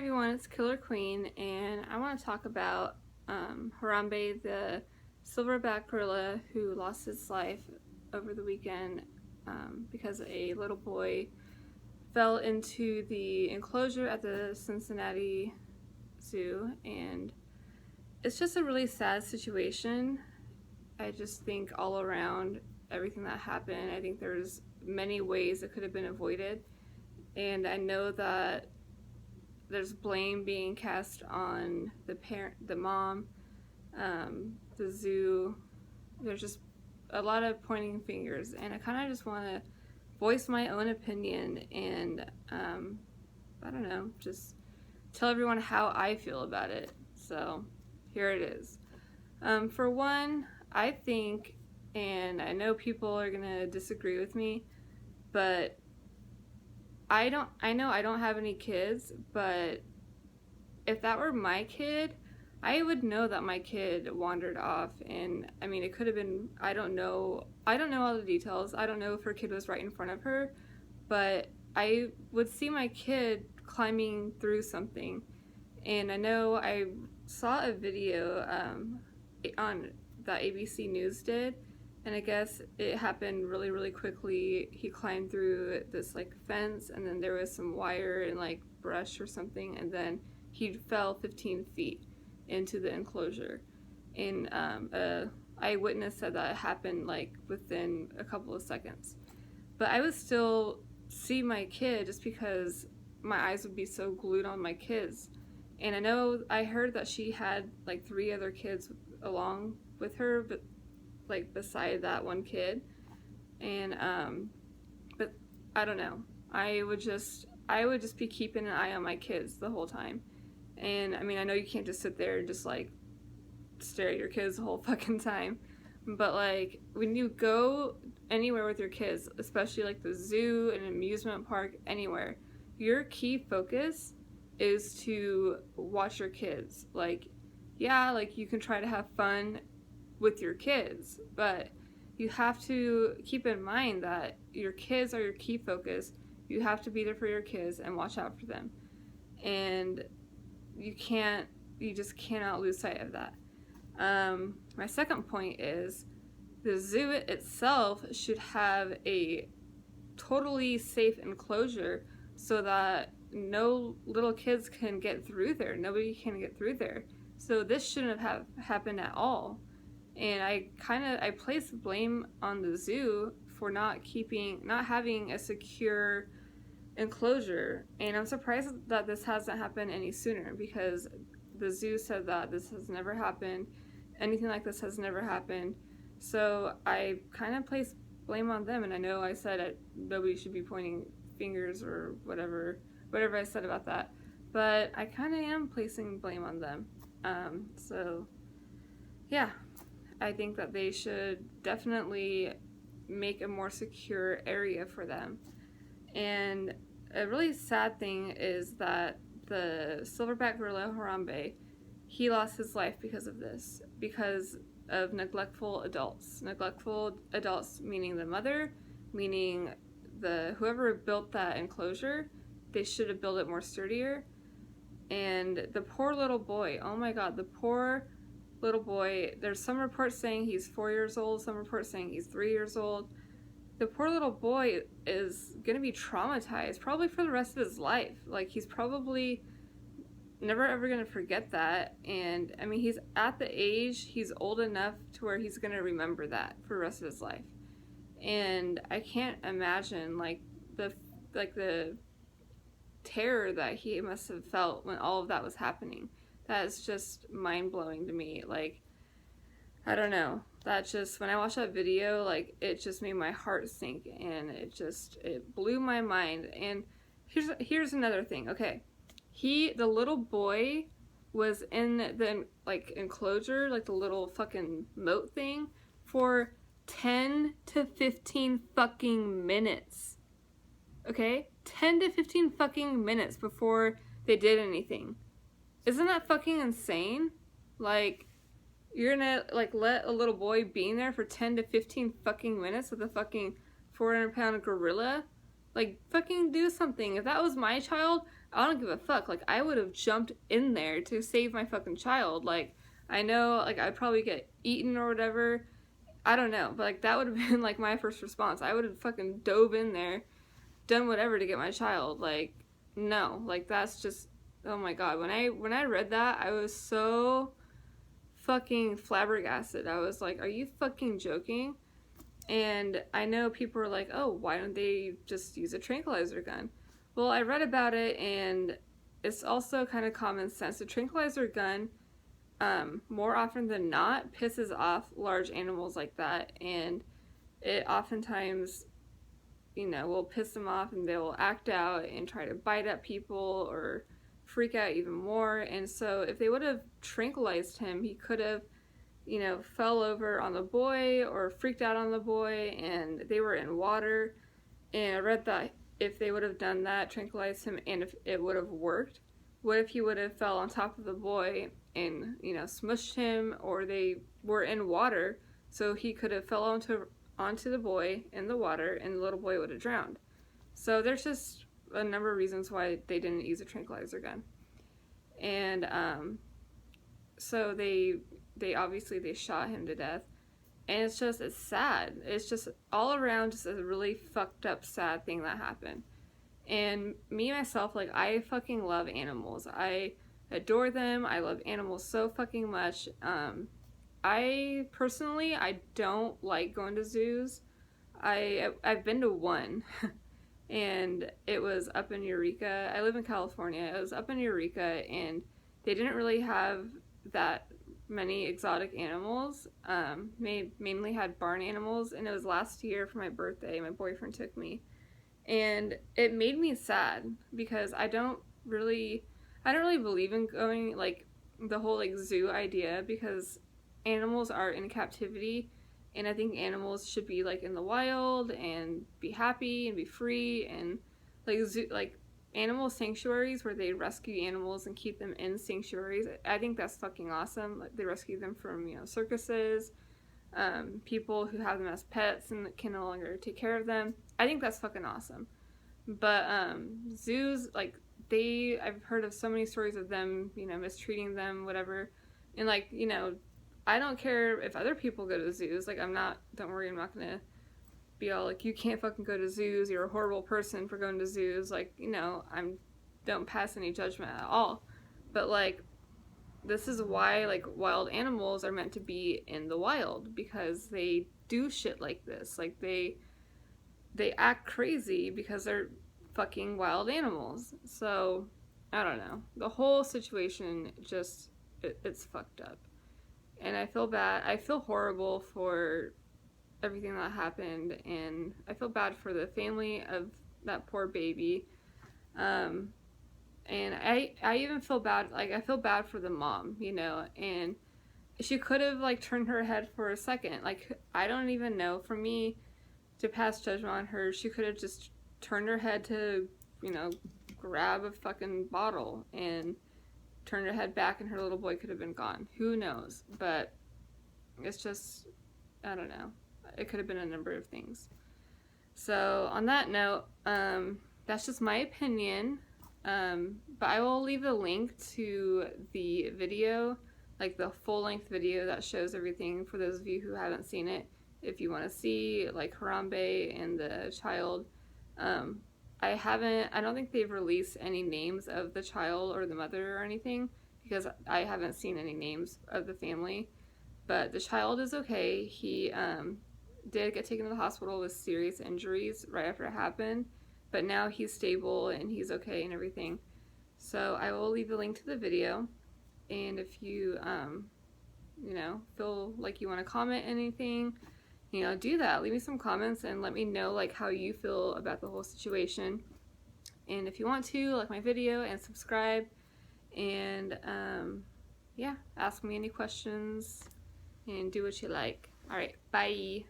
everyone, it's Killer Queen, and I want to talk about Harambe, the silverback gorilla who lost his life over the weekend because a little boy fell into the enclosure at the Cincinnati Zoo, and it's just a really sad situation. I just think all around everything that happened, I think there's many ways it could have been avoided, and I know that there's blame being cast on the parent, the mom, the zoo. There's just a lot of pointing fingers, and I kind of just want to voice my own opinion and I don't know, just tell everyone how I feel about it. So here it is. For one, I think, and I know people are gonna disagree with me, but I know I don't have any kids, but if that were my kid, I would know that my kid wandered off. And I mean, it could have been, I don't know all the details. I don't know if her kid was right in front of her, but I would see my kid climbing through something. And I know I saw a video on that ABC News did, and I guess it happened really quickly. He climbed through this like fence, and then there was some wire and like brush or something, and then he fell 15 feet into the enclosure. And a eyewitness said that it happened like within a couple of seconds. But I would still see my kid just because my eyes would be so glued on my kids. And I know I heard that she had like 3 other kids along with her, but like beside that one kid. And but I don't know, I would just be keeping an eye on my kids the whole time. And I mean, I know you can't just sit there and just like stare at your kids the whole fucking time, but like when you go anywhere with your kids, especially like the zoo, an amusement park, anywhere, your key focus is to watch your kids. Like, yeah, like you can try to have fun with your kids, but you have to keep in mind that your kids are your key focus. You have to be there for your kids and watch out for them. And you just cannot lose sight of that. My second point is the zoo itself should have a totally safe enclosure so that no little kids can get through there. Nobody can get through there. So this shouldn't have happened at all. And I place blame on the zoo for not having a secure enclosure. And I'm surprised that this hasn't happened any sooner, because the zoo said that this has never happened. Anything like this has never happened. So I kind of place blame on them. And I know I said nobody should be pointing fingers or whatever I said about that, but I kind of am placing blame on them. So yeah, I think that they should definitely make a more secure area for them. And a really sad thing is that the silverback gorilla Harambe, he lost his life because of this, because of neglectful adults. Neglectful adults meaning the mother, meaning whoever built that enclosure. They should have built it more sturdier. And the poor little boy, oh my god, the poor little boy. There's some reports saying he's 4 years old, some reports saying he's 3 years old. The poor little boy is gonna be traumatized probably for the rest of his life. Like, he's probably never ever gonna forget that. And I mean, he's at the age, he's old enough to where he's gonna remember that for the rest of his life. And I can't imagine like the terror that he must have felt when all of that was happening. That is just mind-blowing to me. Like, I don't know, that just, when I watched that video, like, it just made my heart sink, and it blew my mind. And here's another thing. Okay, the little boy was in the like enclosure, like the little fucking moat thing, for 10 to 15 fucking minutes. Okay? 10 to 15 fucking minutes before they did anything. Isn't that fucking insane? Like, you're gonna like let a little boy be in there for 10 to 15 fucking minutes with a fucking 400-pound gorilla? Like, fucking do something. If that was my child, I don't give a fuck. Like, I would have jumped in there to save my fucking child. Like, I know, like, I'd probably get eaten or whatever. I don't know, but like that would have been like my first response. I would have fucking dove in there, done whatever to get my child. Like, no, like that's just, oh my god. When I read that, I was so fucking flabbergasted. I was like, are you fucking joking? And I know people are like, oh, why don't they just use a tranquilizer gun? Well, I read about it, and it's also kind of common sense. A tranquilizer gun, more often than not, pisses off large animals like that, and it oftentimes, will piss them off, and they'll act out and try to bite at people or freak out even more. And so, if they would have tranquilized him, he could have fell over on the boy or freaked out on the boy, and they were in water. And I read that if they would have done that, tranquilized him, and if it would have worked, what if he would have fell on top of the boy and, smushed him, or they were in water, so he could have fell onto the boy in the water, and the little boy would have drowned. So there's just a number of reasons why they didn't use a tranquilizer gun. And so they obviously they shot him to death, and it's sad. It's just all around just a really fucked up sad thing that happened. And me myself, like, I fucking love animals. I adore them. I love animals so fucking much. I personally, I don't like going to zoos. I've been to one and it was up in Eureka. I live in California. It was up in Eureka, and they didn't really have that many exotic animals. Mainly had barn animals, and it was last year for my birthday. My boyfriend took me, and it made me sad because I don't really believe in going like the whole like zoo idea, because animals are in captivity, and I think animals should be like in the wild and be happy and be free, and like animal sanctuaries where they rescue animals and keep them in sanctuaries. I think that's fucking awesome. Like, they rescue them from circuses, people who have them as pets and can no longer take care of them. I think that's fucking awesome. But zoos, like, I've heard of so many stories of them, mistreating them, whatever. And like, I don't care if other people go to zoos. Like, don't worry, I'm not gonna be all like, you can't fucking go to zoos, you're a horrible person for going to zoos. Like, don't pass any judgment at all. But like, this is why like wild animals are meant to be in the wild, because they do shit like this. Like, they act crazy because they're fucking wild animals. So I don't know, the whole situation just it's fucked up, and I feel bad. I feel horrible for everything that happened, and I feel bad for the family of that poor baby. And I even feel bad, like, I feel bad for the mom, and she could have like turned her head for a second. Like, I don't even know, for me to pass judgment on her, she could have just turned her head to, grab a fucking bottle and turned her head back, and her little boy could have been gone. Who knows? But it's just, I don't know. It could have been a number of things. So on that note, that's just my opinion. But I will leave a link to the video, like the full-length video that shows everything, for those of you who haven't seen it. If you want to see like Harambe and the child. I don't think they've released any names of the child or the mother or anything, because I haven't seen any names of the family. But the child is okay. He did get taken to the hospital with serious injuries right after it happened, but now he's stable and he's okay and everything. So I will leave a link to the video, and if you feel like you want to comment anything, do that. Leave me some comments and let me know like how you feel about the whole situation. And if you want to, like my video and subscribe, and ask me any questions and do what you like. All right, bye.